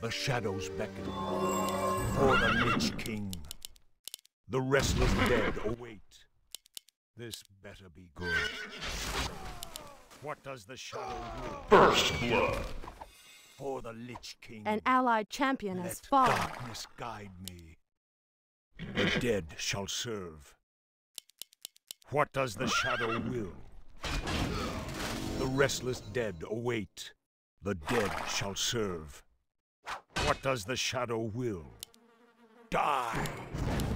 The shadows beckon for the Lich King. The restless dead await. This better be good. What does the shadow will? First blood. For the Lich King. An allied champion has Let fallen. darkness guide me. The dead shall serve. What does the shadow will? The restless dead await. The dead shall serve. What does the shadow will? Die!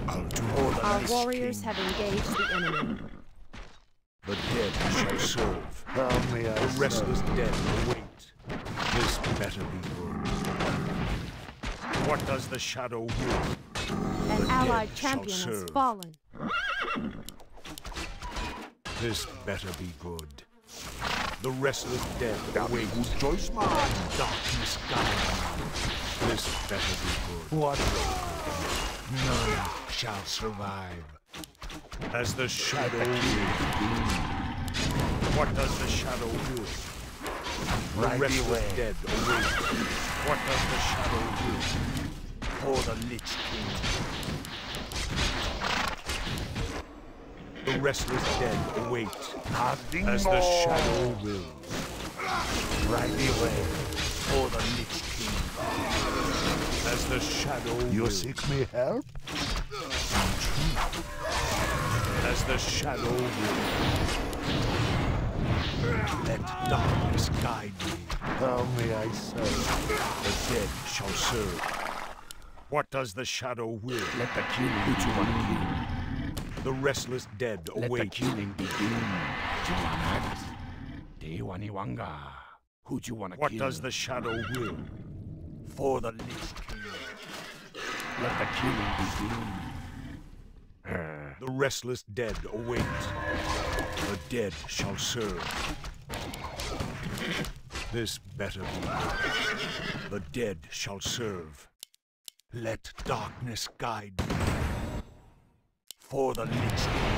I'll do all the Our Lich warriors King. have engaged the enemy. The dead shall serve. How may I The restless serve? dead await. This better be good. What does the shadow will? An The allied dead shall champion has serve. fallen. This better be good. The restless dead await. Choice man. Darkness guide me. This better be good. What? None shall survive. As the shadow will. What does the shadow will? The Right restless away. dead await. What does the shadow will? For the Lich King. The restless dead await. As the shadow wills. Right away. For the Lich King. As the shadow You wills. seek me help? As the shadow wills. Let darkness guide me. How may I serve? The dead shall serve. What does the shadow will? Let the killing begin. The restless dead Let the await. killing begin. Dewaniwanga. Who do you wanna What kill? does the shadow will? For the Lich King. Let the killing begin. The restless dead await. The dead shall serve. This better be good. The dead shall serve. Let darkness guide me. For the Lich King.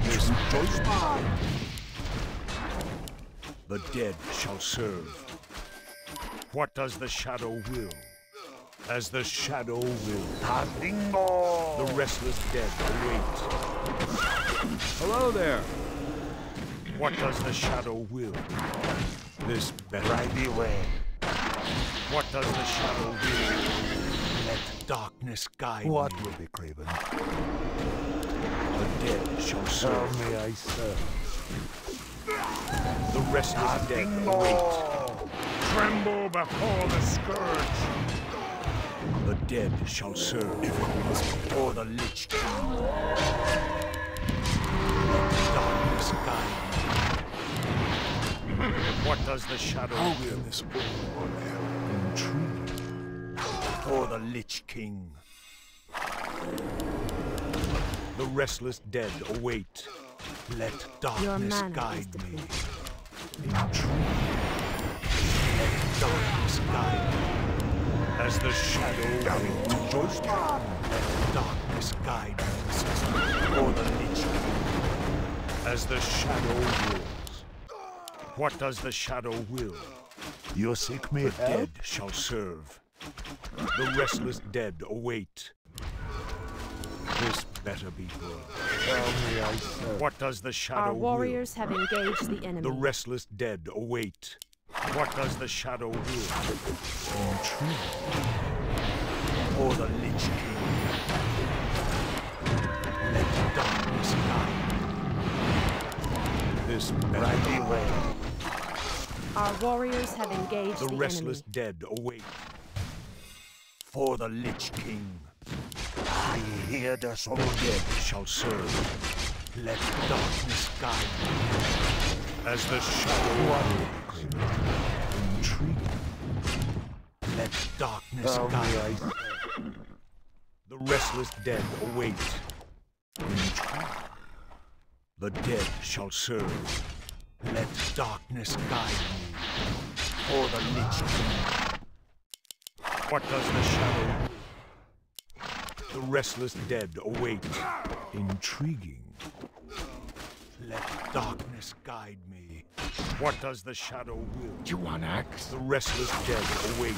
This choice man. The dead shall serve. What does the shadow will? As the shadow will. Bingo! The restless dead await. Hello there. What does the shadow will? This better. Right away. What does the shadow will? Let darkness guide What me. will be craven? The dead shall How serve. may I serve? The restless dead await. Tremble before the scourge. The dead shall serve. For the Lich King. Let darkness guide me. What does the shadow will? This all intrigue. For the Lich King. The restless dead await. Let Your darkness mana is guide me. depleted. Let darkness guide me. As the shadow wills. Let darkness guide me. For the Lich King. As the shadow wills. What does the shadow will? You seek me The help? dead shall serve. The restless dead await. This better be good. How may I serve? What does the shadow Our will? warriors have engaged the enemy. The restless dead await. What does the shadow will? Intrigue. For the Lich King. Let darkness guide me. This better Right be away. Our warriors have engaged The the restless enemy. dead await. For the Lich King. I hear the The soul. dead shall serve. Let darkness guide me. As the shadow Intrigue. let darkness How may guide I me. serve? The restless dead await. The dead shall serve. Let darkness guide me. For the Lich King. What does the shadow will? The restless dead await. Intriguing. Let darkness guide me. What does the shadow will? You want axe? The restless dead await.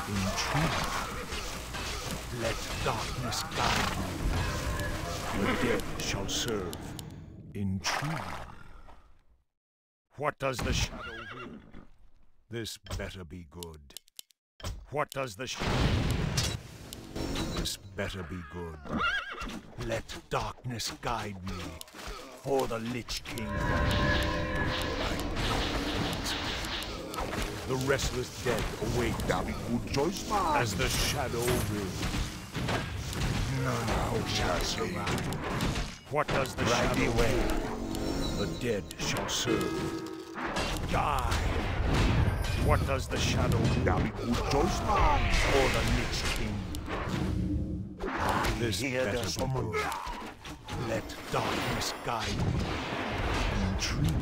Intruder. Let darkness guide you. The dead shall serve. Intruder. What does the shadow will? This better be good. What does the shadow will? This better be good. Let darkness guide me, or the Lich King. The restless dead await. Very good choice, man. As the shadow will. None shall survive. What does the Right shadow away. will? The dead shall serve. Die. What does the shadow will? Very good choice, man. Or the Lich King. This Hear better the be summon. good. Let darkness guide me. Intruder.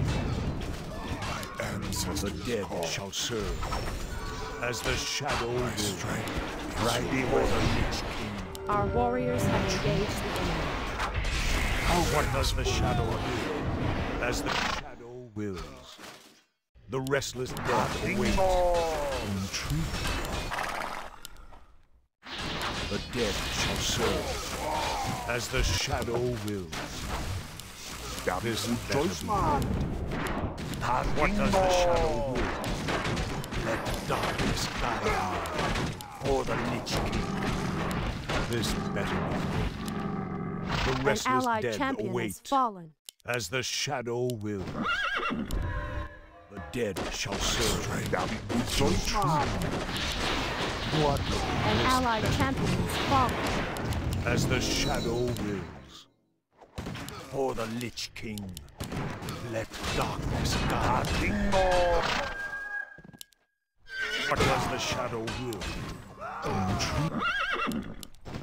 My ancestors The dead call. shall serve. As the shadow My will. strength. Right Right before the away. Lich King. Our warriors have engaged the enemy. What does the shadow will? As the shadow wills. The restless dead await. Intruder. The dead shall serve. As the shadow wills. Very This good better choice, be man. What does the shadow will? Let darkness guide me, or the Lich King. This better be good. The An restless allied dead champion has await, fallen. as the shadow wills. The dead shall serve. Very good choice, man. What? An allied champion has fallen. As the shadow wills. For the Lich King. Let darkness guide me. What does the shadow will?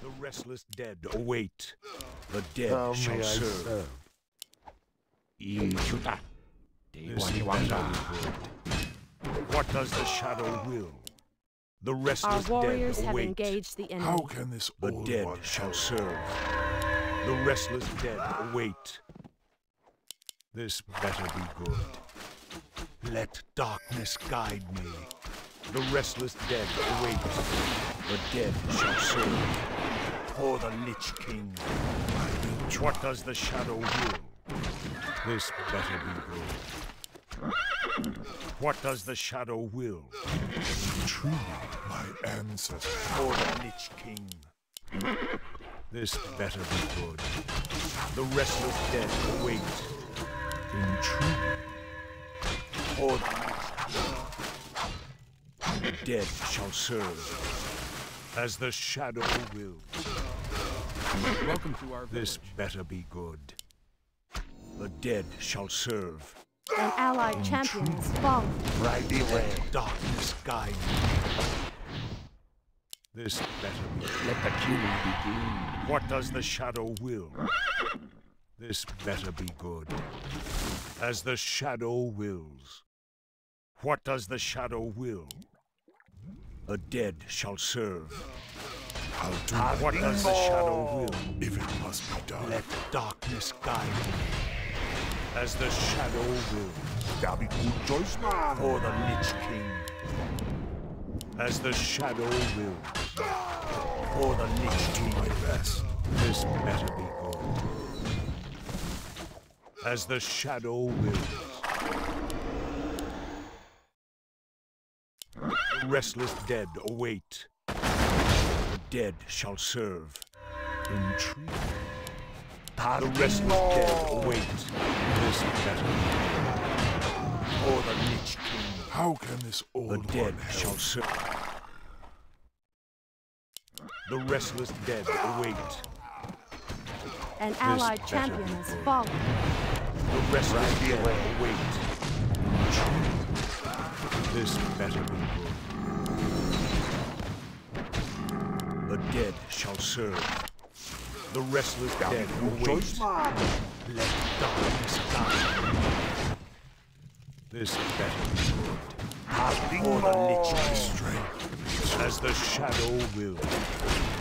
The restless dead await. The dead How shall may I serve. serve? Ichuta. This Dewaniwanga. better be good. What does the shadow will? The Our restless warriors dead have await. engaged the enemy. How can this The old dead one shall help? serve. The restless dead await. This better be good. Let darkness guide me. The restless dead await. The dead shall serve. For the Lich King. What does the shadow will? This better be good. What does the shadow will? Truly, my ancestors. For the Lich King. This better be good. The restless dead await. Intruder. For the dead shall serve. As the shadow will. Welcome to our This village. better be good. The dead shall serve. An allied champion has fallen. Right away. Let darkness guide me. This better be good. Let the killing begin. What does the shadow will? This better be good. As the shadow wills. What does the shadow will? The dead shall serve. I'll do What does the shadow will? if it must be done. Let darkness guide me. As the shadow wills. Very good choice, man. For the Lich King. As the shadow wills. For the Lich King. My best. This better be good. As the shadow wills. The restless dead await. The dead shall serve. Intruder. The restless dead await. This better be good. For the Lich King. How can this The old dead one shall help? serve. The restless dead await. An allied better champion be has good. fallen. The restless dead await. This better be good. The dead shall serve. The restless dead await. Choice, man. Let darkness guide. This better be good. For the Lich King. Strength. As the shadow will.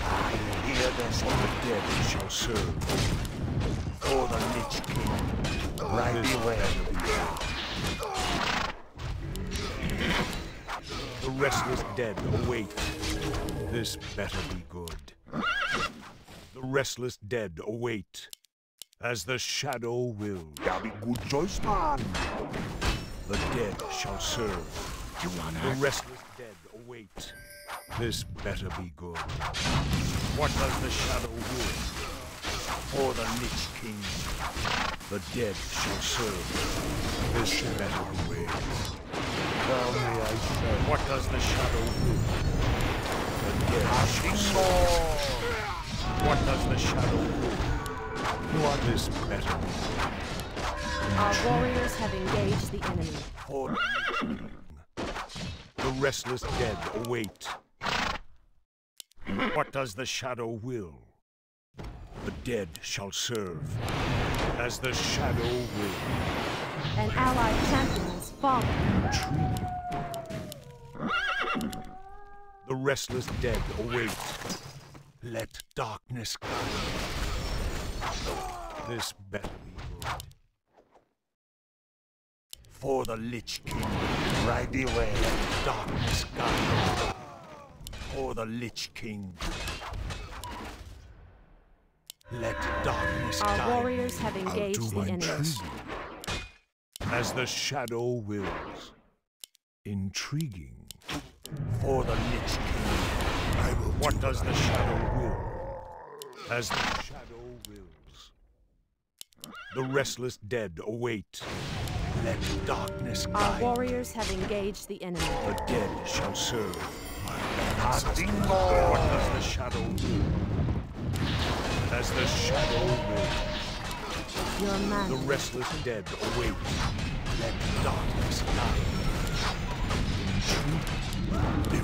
I hear the The dead shall serve. For the Lich King. right This away. better be good. The restless dead await. This better be good. The restless dead await, as the shadow wills. Yeah, be good choice, man. The dead shall serve. The restless dead await. This better be good. What does the shadow will? For the Lich King. The dead shall serve. This better be good. Tell me, I say. What does the shadow will? The dead shall serve. What does the shadow will? What is better? Our warriors have engaged the enemy. For the Lich King. The restless dead await. What does the shadow will? The dead shall serve, as the shadow will. An allied champion has fallen. The restless dead await. Let darkness come. This better be good. For the Lich King. Right away. Let darkness guide. For the Lich King. Let darkness guide. Our warriors have I'll engaged do the my enemy. best. As the shadow wills. Intriguing. For the Lich King. I will What do does what the I shadow will? As the shadow wills. The restless dead await. Let darkness Our guide. warriors have engaged the enemy. The dead shall serve. Nothing What more. does the shadow will? As the shadow wills. Your The man. restless dead await. Let darkness guide.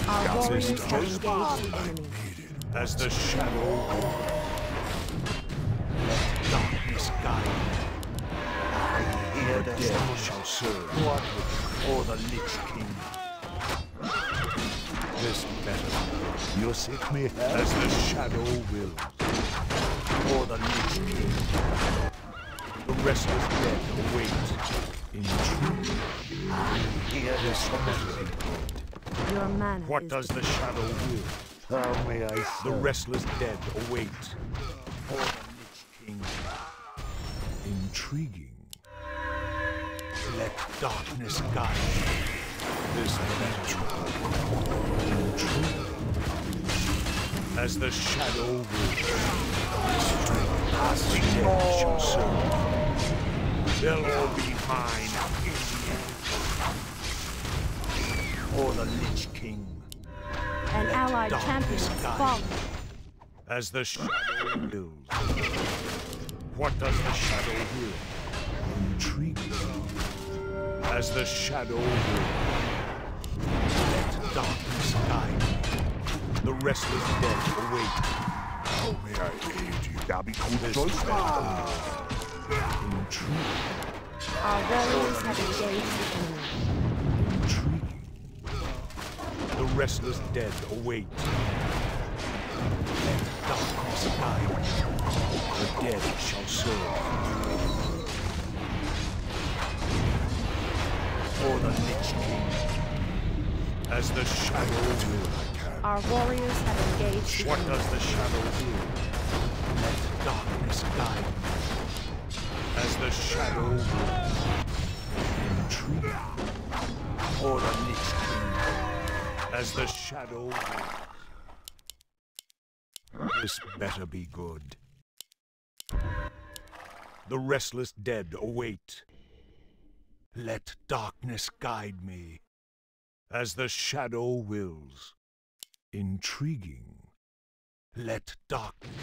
Our warriors have Just engaged the enemy. As the shadow will. Let darkness guide. Hear The the dead sound. shall serve. For the Lich King. This better. You seek me help? As the shadow wills. For the Lich King. The restless dead await. Intrigue. Hear the This sound. better be good. Your man What is does the shadow will? Tell me, I The say. restless dead await. For the Lich King. Intriguing. Let darkness guide. This better. Intriguing. As the shadow will. As the dead shall serve. They'll all be mine in the end. For the Lich King. An Let allied darkness champion has guide. fallen. As the shadow wills. What does the shadow will? Intriguing. As the shadow wills. Let darkness guide. The restless dead await. How may I aid you? Yeah, be good This choice, better. man. Intriguing. Our warriors have engaged the enemy. Intriguing. The restless dead await. Let darkness guide. The dead shall serve. For the Lich King. As the shadow will. Our warriors have engaged the What enemy. does the shadow will? Let darkness guide. As the shadow will. Intrigue. For the Lich King. As the shadow will. This better be good. The restless dead await. Let darkness guide me. As the shadow wills. Intriguing. Let darkness.